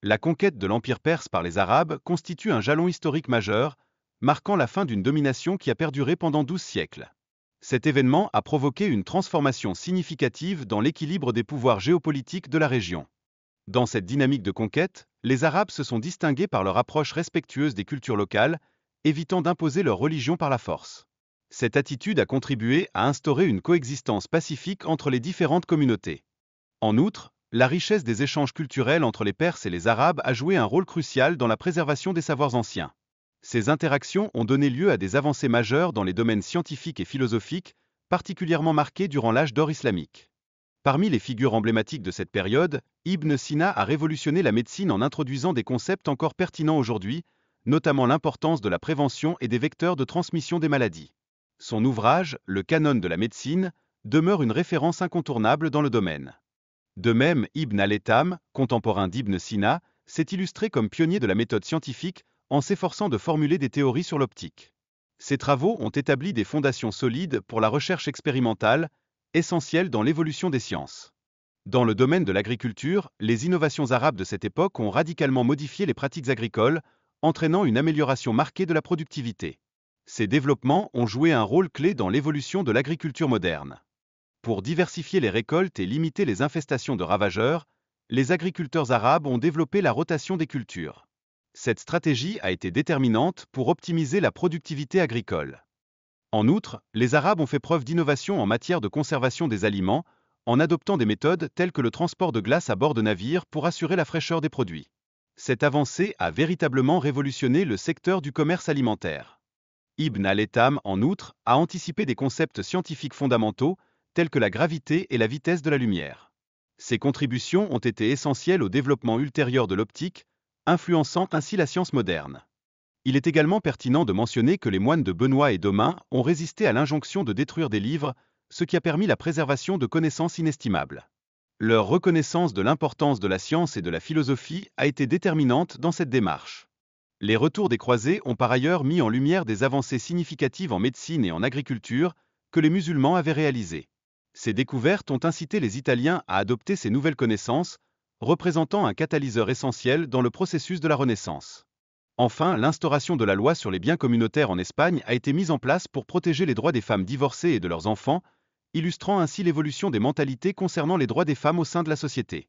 La conquête de l'Empire perse par les Arabes constitue un jalon historique majeur, marquant la fin d'une domination qui a perduré pendant 12 siècles. Cet événement a provoqué une transformation significative dans l'équilibre des pouvoirs géopolitiques de la région. Dans cette dynamique de conquête, les Arabes se sont distingués par leur approche respectueuse des cultures locales, évitant d'imposer leur religion par la force. Cette attitude a contribué à instaurer une coexistence pacifique entre les différentes communautés. En outre, la richesse des échanges culturels entre les Perses et les Arabes a joué un rôle crucial dans la préservation des savoirs anciens. Ces interactions ont donné lieu à des avancées majeures dans les domaines scientifiques et philosophiques, particulièrement marqués durant l'âge d'or islamique. Parmi les figures emblématiques de cette période, Ibn Sina a révolutionné la médecine en introduisant des concepts encore pertinents aujourd'hui, notamment l'importance de la prévention et des vecteurs de transmission des maladies. Son ouvrage, Le Canon de la médecine, demeure une référence incontournable dans le domaine. De même, Ibn al-Haytham, contemporain d'Ibn Sina, s'est illustré comme pionnier de la méthode scientifique en s'efforçant de formuler des théories sur l'optique. Ses travaux ont établi des fondations solides pour la recherche expérimentale, essentielle dans l'évolution des sciences. Dans le domaine de l'agriculture, les innovations arabes de cette époque ont radicalement modifié les pratiques agricoles, entraînant une amélioration marquée de la productivité. Ces développements ont joué un rôle clé dans l'évolution de l'agriculture moderne. Pour diversifier les récoltes et limiter les infestations de ravageurs, les agriculteurs arabes ont développé la rotation des cultures. Cette stratégie a été déterminante pour optimiser la productivité agricole. En outre, les Arabes ont fait preuve d'innovation en matière de conservation des aliments, en adoptant des méthodes telles que le transport de glace à bord de navires pour assurer la fraîcheur des produits. Cette avancée a véritablement révolutionné le secteur du commerce alimentaire. Ibn al-Haytham, en outre, a anticipé des concepts scientifiques fondamentaux, tels que la gravité et la vitesse de la lumière. Ces contributions ont été essentielles au développement ultérieur de l'optique, influençant ainsi la science moderne. Il est également pertinent de mentionner que les moines de Benoît et Domain ont résisté à l'injonction de détruire des livres, ce qui a permis la préservation de connaissances inestimables. Leur reconnaissance de l'importance de la science et de la philosophie a été déterminante dans cette démarche. Les retours des croisés ont par ailleurs mis en lumière des avancées significatives en médecine et en agriculture que les musulmans avaient réalisées. Ces découvertes ont incité les Italiens à adopter ces nouvelles connaissances, représentant un catalyseur essentiel dans le processus de la Renaissance. Enfin, l'instauration de la loi sur les biens communautaires en Espagne a été mise en place pour protéger les droits des femmes divorcées et de leurs enfants, illustrant ainsi l'évolution des mentalités concernant les droits des femmes au sein de la société.